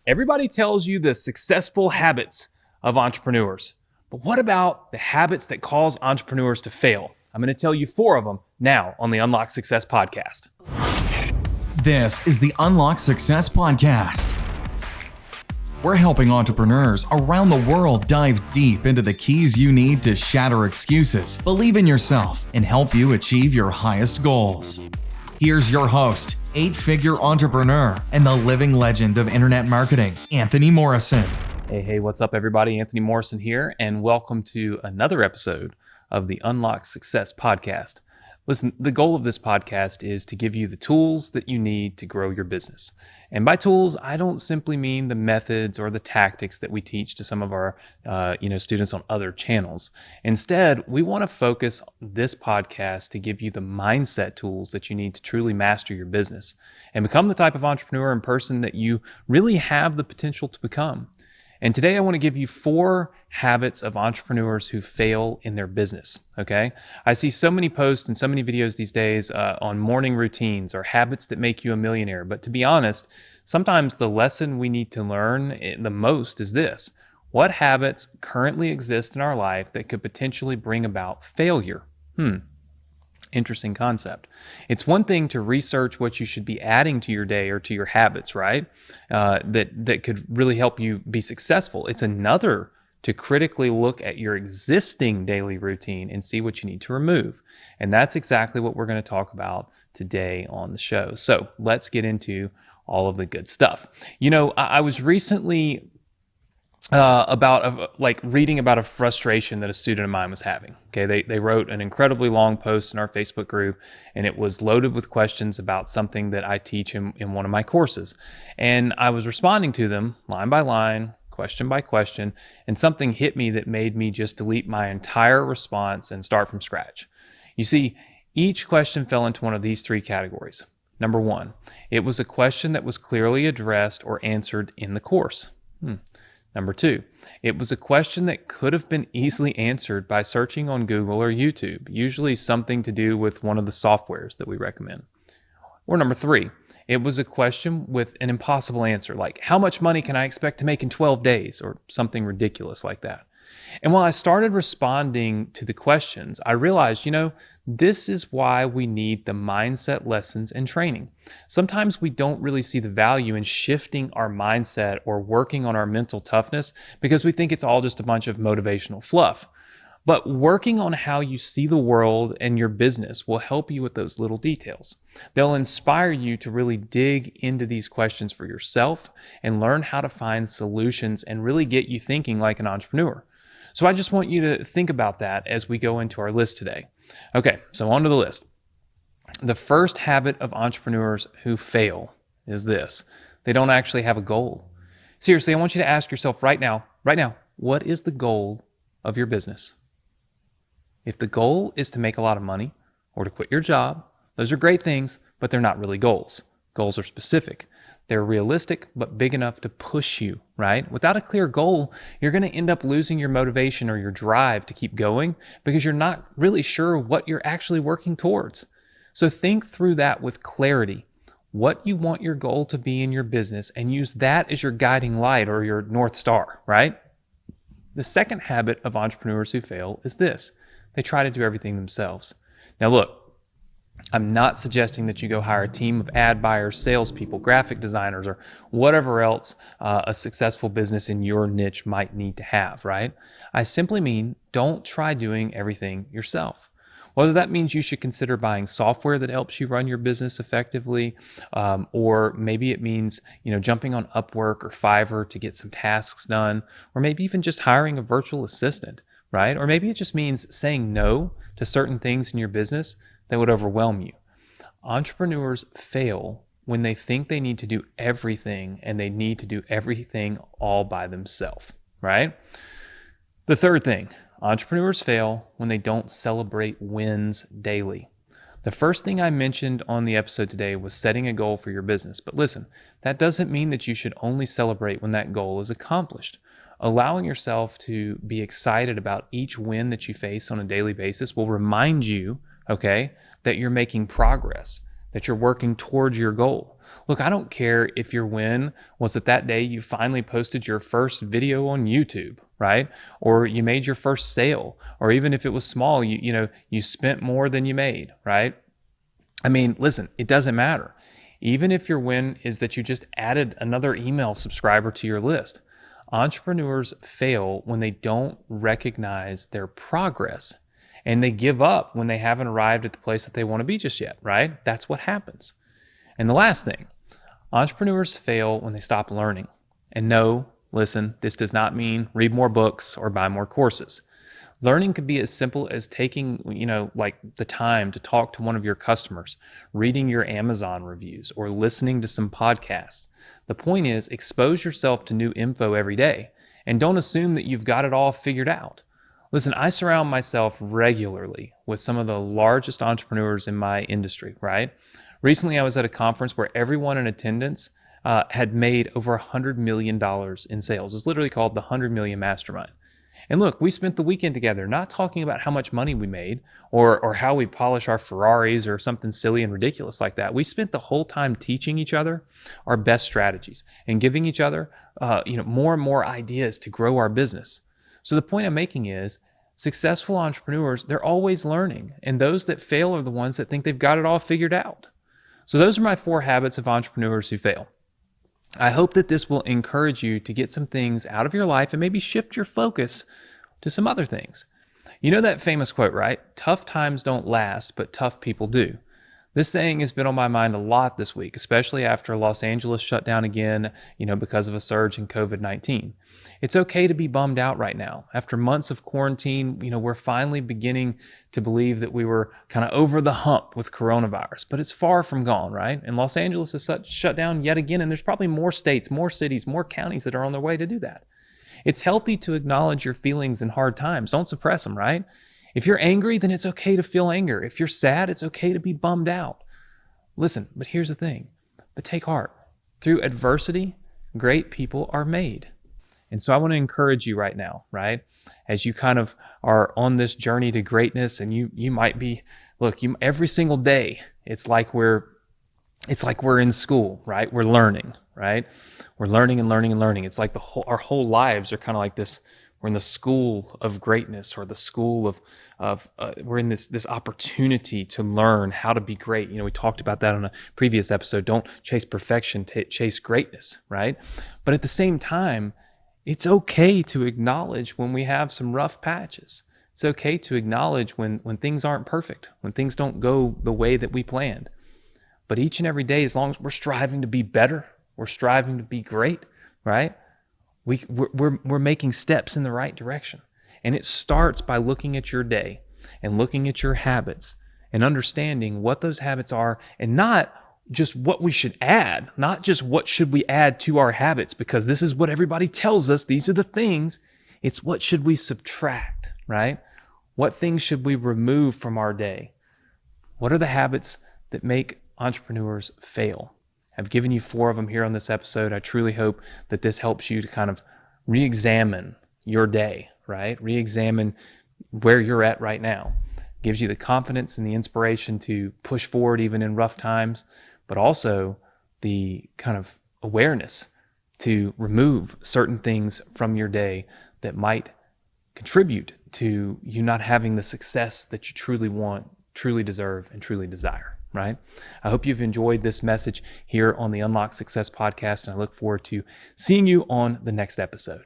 Everybody tells you the successful habits of entrepreneurs. But what about the habits that cause entrepreneurs to fail? I'm going to tell you 4 of them now on the Unlock Success podcast. This is the Unlock Success podcast. We're helping entrepreneurs around the world dive deep into the keys you need to shatter excuses, believe in yourself, and help you achieve your highest goals. Here's your host, 8-figure entrepreneur and the living legend of internet marketing, Anthony Morrison. Hey, what's up, everybody? Anthony Morrison here, and welcome to another episode of the Unlock Success podcast. Listen, the goal of this podcast is to give you the tools that you need to grow your business. And by tools, I don't simply mean the methods or the tactics that we teach to some of our students on other channels. Instead, we want to focus this podcast to give you the mindset tools that you need to truly master your business and become the type of entrepreneur and person that you really have the potential to become. And today I want to give you 4 habits of entrepreneurs who fail in their business, okay? I see so many posts and so many videos these days on morning routines or habits that make you a millionaire. But to be honest, sometimes the lesson we need to learn the most is this: what habits currently exist in our life that could potentially bring about failure? Interesting concept. It's one thing to research what you should be adding to your day or to your habits, right? That could really help you be successful. It's another to critically look at your existing daily routine and see what you need to remove. And that's exactly what we're going to talk about today on the show. So let's get into all of the good stuff. You know, I was recently reading about a frustration that a student of mine was having. Okay, they wrote an incredibly long post in our Facebook group, and it was loaded with questions about something that I teach in one of my courses. And I was responding to them line by line, question by question, and something hit me that made me just delete my entire response and start from scratch. You see, each question fell into one of these 3 categories. Number 1, it was a question that was clearly addressed or answered in the course. Number 2, it was a question that could have been easily answered by searching on Google or YouTube, usually something to do with one of the softwares that we recommend. Or number 3, it was a question with an impossible answer, like how much money can I expect to make in 12 days, or something ridiculous like that. And while I started responding to the questions, I realized, this is why we need the mindset lessons and training. Sometimes we don't really see the value in shifting our mindset or working on our mental toughness because we think it's all just a bunch of motivational fluff. But working on how you see the world and your business will help you with those little details. They'll inspire you to really dig into these questions for yourself and learn how to find solutions and really get you thinking like an entrepreneur. So I just want you to think about that as we go into our list today. Okay, so on to the list. The first habit of entrepreneurs who fail is this: they don't actually have a goal. Seriously, I want you to ask yourself right now, what is the goal of your business? If the goal is to make a lot of money or to quit your job, those are great things, but they're not really goals. Goals are specific. They're realistic, but big enough to push you, right? Without a clear goal, you're going to end up losing your motivation or your drive to keep going because you're not really sure what you're actually working towards. So think through that with clarity, what you want your goal to be in your business, and use that as your guiding light or your North Star, right? The second habit of entrepreneurs who fail is this: they try to do everything themselves. Now look, I'm not suggesting that you go hire a team of ad buyers, salespeople, graphic designers, or whatever else a successful business in your niche might need to have, right? I simply mean don't try doing everything yourself. Whether that means you should consider buying software that helps you run your business effectively, or maybe it means jumping on Upwork or Fiverr to get some tasks done, or maybe even just hiring a virtual assistant, right? Or maybe it just means saying no to certain things in your business that would overwhelm you. Entrepreneurs fail when they think they need to do everything and they need to do everything all by themselves, right? The third thing, entrepreneurs fail when they don't celebrate wins daily. The first thing I mentioned on the episode today was setting a goal for your business. But listen, that doesn't mean that you should only celebrate when that goal is accomplished. Allowing yourself to be excited about each win that you face on a daily basis will remind you, that you're making progress, that you're working towards your goal. Look, I don't care if your win was that day you finally posted your first video on YouTube, right? Or you made your first sale, or even if it was small, you spent more than you made, right? I mean, listen, it doesn't matter. Even if your win is that you just added another email subscriber to your list, entrepreneurs fail when they don't recognize their progress, and they give up when they haven't arrived at the place that they want to be just yet, right? That's what happens. And the last thing, entrepreneurs fail when they stop learning. And no, listen, this does not mean read more books or buy more courses. Learning could be as simple as taking, like the time to talk to one of your customers, reading your Amazon reviews, or listening to some podcasts. The point is, expose yourself to new info every day, and don't assume that you've got it all figured out. Listen, I surround myself regularly with some of the largest entrepreneurs in my industry, right? Recently, I was at a conference where everyone in attendance had made over $100 million in sales. It was literally called the 100 Million Mastermind. And look, we spent the weekend together, not talking about how much money we made or how we polish our Ferraris or something silly and ridiculous like that. We spent the whole time teaching each other our best strategies and giving each other more and more ideas to grow our business. So the point I'm making is, successful entrepreneurs, they're always learning. And those that fail are the ones that think they've got it all figured out. So those are my 4 habits of entrepreneurs who fail. I hope that this will encourage you to get some things out of your life and maybe shift your focus to some other things. You know that famous quote, right? Tough times don't last, but tough people do. This saying has been on my mind a lot this week, especially after Los Angeles shut down again, because of a surge in COVID-19. It's okay to be bummed out right now. After months of quarantine, we're finally beginning to believe that we were kind of over the hump with coronavirus, but it's far from gone, right? And Los Angeles is shut down yet again, and there's probably more states, more cities, more counties that are on their way to do that. It's healthy to acknowledge your feelings in hard times. Don't suppress them, right? If you're angry, then it's okay to feel anger. If you're sad, it's okay to be bummed out. Listen, but here's the thing. But take heart. Through adversity, great people are made. And so I want to encourage you right now, right? As you kind of are on this journey to greatness, and you might be, every single day, it's like we're in school, right? We're learning, right? We're learning and learning and learning. It's like our whole lives are kind of like this. We're in the school of greatness, or the school of we're in this opportunity to learn how to be great. We talked about that on a previous episode. Don't chase perfection, chase greatness, right? But at the same time, it's okay to acknowledge when we have some rough patches. It's okay to acknowledge when things aren't perfect, when things don't go the way that we planned. But each and every day, as long as we're striving to be better, we're striving to be great, right? We're making steps in the right direction. And it starts by looking at your day and looking at your habits and understanding what those habits are, and not just what we should add, not just what should we add to our habits, because this is what everybody tells us. These are the things. It's what should we subtract, right? What things should we remove from our day? What are the habits that make entrepreneurs fail? I've given you 4 of them here on this episode. I truly hope that this helps you to kind of re-examine your day, right? Re-examine where you're at right now. Gives you the confidence and the inspiration to push forward even in rough times, but also the kind of awareness to remove certain things from your day that might contribute to you not having the success that you truly want, truly deserve, and truly desire. Right? I hope you've enjoyed this message here on the Unlock Success podcast, and I look forward to seeing you on the next episode.